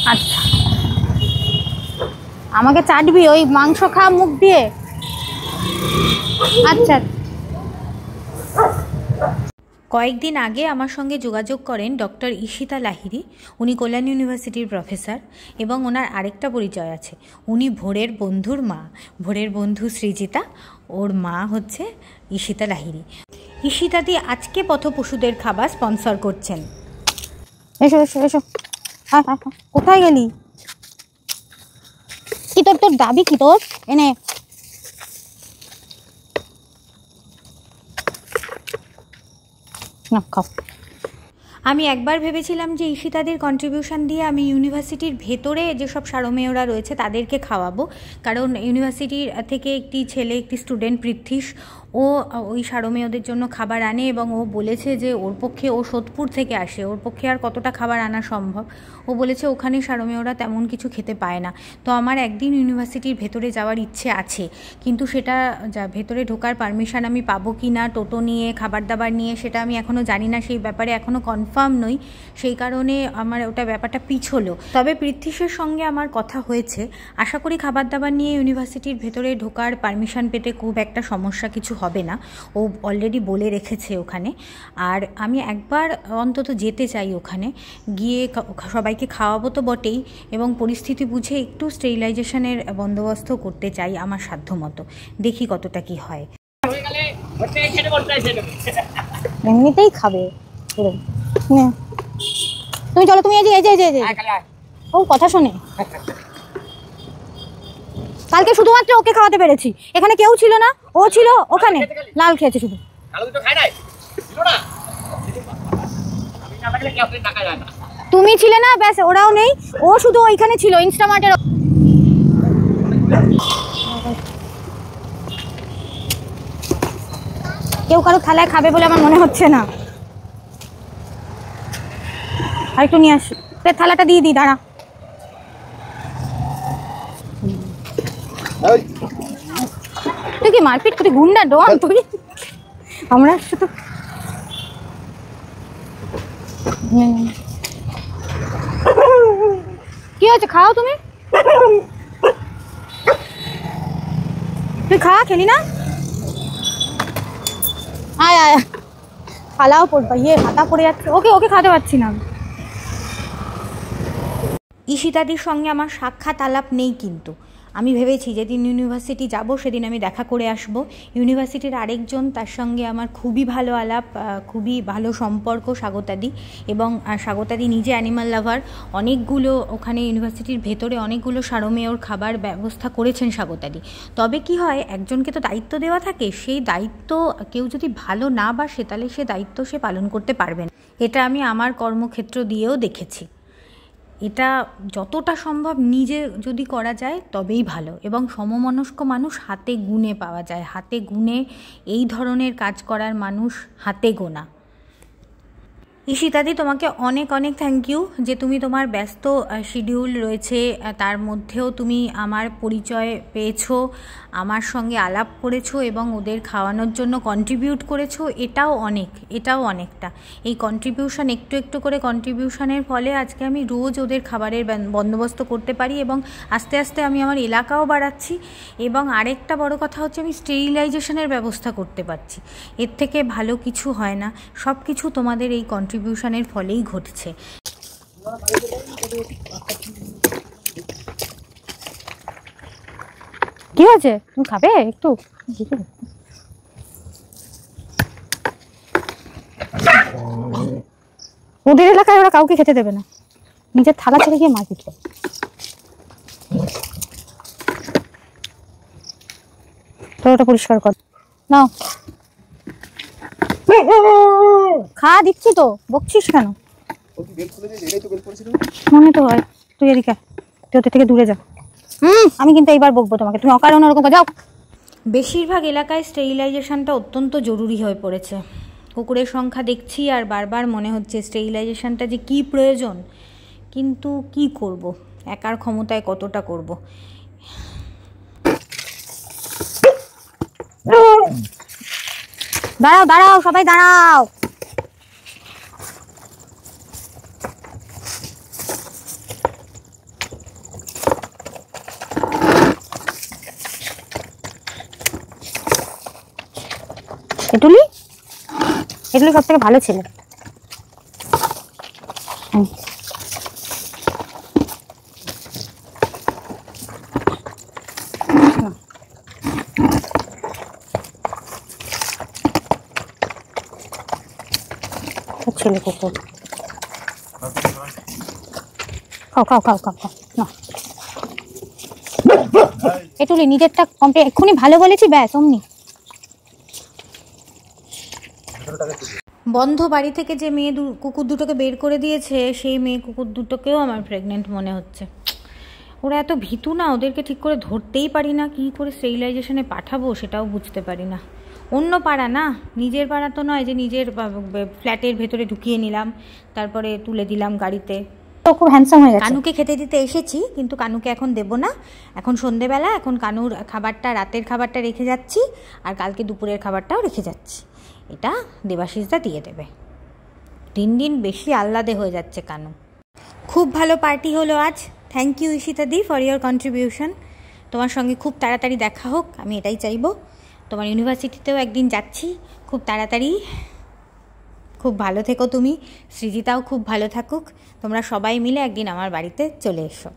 আচ্ছা, আমাকে চাটবি ওই মাংস খা মুখ দিয়ে? আচ্ছা। কয়েকদিন আগে আমার সঙ্গে যোগাযোগ করেন ডক্টর ঈশিতা লাহিড়ী। উনি কল্যাণ ইউনিভার্সিটির প্রফেসর এবং ওনার আরেকটা পরিচয় আছে, উনি ভোরের বন্ধুর মা। ভোরের বন্ধু সৃজিতা, ওর মা হচ্ছে ঈশিতা লাহিড়ী। ঈশিতাদি আজকে পথপশুদের খাবার স্পন্সর করছেন। এসো এসো এসো। হ্যাঁ হ্যাঁ, কোথায় গেলি? কি তোর তোর দাবি কি তোর? এনে না খাও। আমি একবার ভেবেছিলাম যে ঈশিতাদের কন্ট্রিবিউশন দিয়ে আমি ইউনিভার্সিটির ভেতরে যেসব সারমেয়রা রয়েছে তাদেরকে খাওয়াবো, কারণ ইউনিভার্সিটির থেকে একটি ছেলে, একটি স্টুডেন্ট পৃথ্বীশ, ও ওই সারমেয়দের জন্য খাবার আনে এবং ও বলেছে যে ওর পক্ষে, ও সোদপুর থেকে আসে, ওর পক্ষে আর কতটা খাবার আনা সম্ভব। ও বলেছে ওখানে সারমেয়রা তেমন কিছু খেতে পায় না। তো আমার একদিন ইউনিভার্সিটির ভেতরে যাওয়ার ইচ্ছে আছে, কিন্তু সেটা ভেতরে ঢোকার পারমিশন আমি পাবো কি না, টোটো নিয়ে, খাবার দাবার নিয়ে, সেটা আমি এখনও জানি না, সেই ব্যাপারে এখনও কনফার্ম নই। সেই কারণে আমার ওটা ব্যাপারটা পিছলো। তবে পৃথ্বীশের সঙ্গে আমার কথা হয়েছে, আশা করি খাবার দাবার নিয়ে ইউনিভার্সিটির ভেতরে ঢোকার পারমিশন পেতে খুব একটা সমস্যা কিছু হবে না। ও অলরেডি বলে রেখেছে ওখানে। আর আমি একবার অন্তত যেতে চাই ওখানে, গিয়ে সবাইকে খাওয়াবো তো বটেই, এবং পরিস্থিতি বুঝে একটু স্টেরিলাইজেশনের বন্দোবস্ত করতে চাই আমার সাধ্য মতো। দেখি কতটা কি হয়। এমনিতেই খাবে তুমি, চলো তুমি। এই যে ও কথা শোনে। কালকে শুধুমাত্র ওকে খাওয়াতে পেরেছি, এখানে কেউ ছিল না, ও ছিল ওখানে, লাল খেয়েছে শুধু। তুমি ছিলে না, ব্যাস, ওরাও নেই, ও শুধু ওইখানে ছিল ইনস্টামার্টের। কেউ কারো থালায় খাবে বলে আমার মনে হচ্ছে না। আর একটু নিয়ে আসি, থালাটা দিয়ে দিই, দাঁড়া। তুই কি মারপিট, তুই গুন্ডা ডন তুই? আমরা শুধু কি হয়েছে, খাও তুমি, তুই খা, খেলি না? আয় আয়, থালাও পড়বা, ইয়ে হাতা পড়ে যাচ্ছে। ওকে ওকে খাতে পারছি না। ঈশিতাদির সঙ্গে আমার সাক্ষাৎ আলাপ নেই, কিন্তু আমি ভেবেছি যেদিন ইউনিভার্সিটি যাব সেদিন আমি দেখা করে আসব। ইউনিভার্সিটির আরেকজন, তার সঙ্গে আমার খুবই ভালো আলাপ, খুবই ভালো সম্পর্ক, স্বাগতাদি। এবং স্বাগতাদি নিজে অ্যানিমাল লাভার, অনেকগুলো ওখানে ইউনিভার্সিটির ভেতরে অনেকগুলো সারমেয়র খাবার ব্যবস্থা করেছেন স্বাগতাদি। তবে কি হয়, একজনকে তো দায়িত্ব দেওয়া থাকে, সেই দায়িত্ব কেউ যদি ভালো না বাসে তাহলে সে দায়িত্ব সে পালন করতে পারবে না। এটা আমি আমার কর্মক্ষেত্র দিয়েও দেখেছি। এটা যতটা সম্ভব নিজে যদি করা যায় তবেই ভালো, এবং সমমনস্ক মানুষ হাতে গুনে পাওয়া যায়, হাতে গুনে এই ধরনের কাজ করার মানুষ হাতে গোনা। ঈশিতাদি, তোমাকে অনেক অনেক থ্যাংক ইউ যে তুমি তোমার ব্যস্ত শিডিউল রয়েছে তার মধ্যেও তুমি আমার পরিচয় পেয়েছো, আমার সঙ্গে আলাপ করেছো এবং ওদের খাওয়ানোর জন্য কন্ট্রিবিউট করেছো। এটাও অনেকটা। এই কন্ট্রিবিউশন, একটু একটু করে কন্ট্রিবিউশনের ফলে আজকে আমি রোজ ওদের খাবারের বন্দোবস্ত করতে পারি, এবং আস্তে আস্তে আমি আমার এলাকাও বাড়াচ্ছি, এবং আরেকটা বড় কথা হচ্ছে আমি স্টেরিলাইজেশনের ব্যবস্থা করতে পারছি। এর থেকে ভালো কিছু হয় না। সব কিছু তোমাদের এই কন্ট্রিবিউশনের ফলেই ঘটছে। কি হয়েছে, তুমি খাবে একটু? ওদের এলাকায় ওরা কাউকে খেতে দেবে না, নিজের থালা ছেড়ে গিয়ে মারপিট করে। তো ওটা পরিষ্কার কর, নাও খা, দিচ্ছি তো, বকছিস কেন? মনে তো হয়। তুই এদিকে, তুই ওদের থেকে দূরে যা। আমি কিন্তু এইবার বকবো তোমাকে, তুমি অকারণে ওরকম যাও। বেশিরভাগ এলাকায় স্টেরিলাইজেশনটা অত্যন্ত জরুরি হয়ে পড়েছে। কুকুরের সংখ্যা দেখছি আর বারবার মনে হচ্ছে স্টেরিলাইজেশনটা যে কি প্রয়োজন, কিন্তু কি করব, একার ক্ষমতায় কতটা করব। দাঁড়াও দাঁড়াও, সবাই দাঁড়াও। এটুলি এটুলি সব থেকে ভালো ছেলে। ছেলে কুকুর, খাও খাও খাও খাও খাও না। এটুলি নিজেরটা কমপ্লিট, এক্ষুনি ভালো বলেছি, ব্যাস অমনি। বন্ধ বাড়ি থেকে যে মেয়ে কুকুর দুটোকে বের করে দিয়েছে, সেই মেয়ে কুকুর দুটোকেও আমার প্রেগনেন্ট মনে হচ্ছে। ওরা এত ভীতু না, ওদেরকে ঠিক করে ধরতেই পারি না, কী করে স্টেরিলাইজেশনে পাঠাবো সেটাও বুঝতে পারি না। অন্য পাড়া না, নিজের পাড়া তো নয় যে নিজের ফ্ল্যাটের ভেতরে ঢুকিয়ে নিলাম, তারপরে তুলে দিলাম গাড়িতে। তো খুব হ্যান্ডসাম হয়ে গেছে। কানুকে খেতে দিতে এসেছি, কিন্তু কানুকে এখন দেবো না, এখন সন্ধেবেলা, এখন কানুর খাবারটা, রাতের খাবারটা রেখে যাচ্ছি, আর কালকে দুপুরের খাবারটাও রেখে যাচ্ছি। এটা দেবাশিসদা দিয়ে দেবে। দিন দিন বেশি আহ্লাদে হয়ে যাচ্ছে কানু। খুব ভালো পার্টি হলো আজ। থ্যাংক ইউ ঈশিতাদি ফর ইয়োর কন্ট্রিবিউশন। তোমার সঙ্গে খুব তাড়াতাড়ি দেখা হোক, আমি এটাই চাইবো। তোমার ইউনিভার্সিটিতেও একদিন যাচ্ছি খুব তাড়াতাড়ি। খুব ভালো থেকো তুমি, সৃজিতাও খুব ভালো থাকুক। তোমরা সবাই মিলে একদিন আমার বাড়িতে চলে এসো।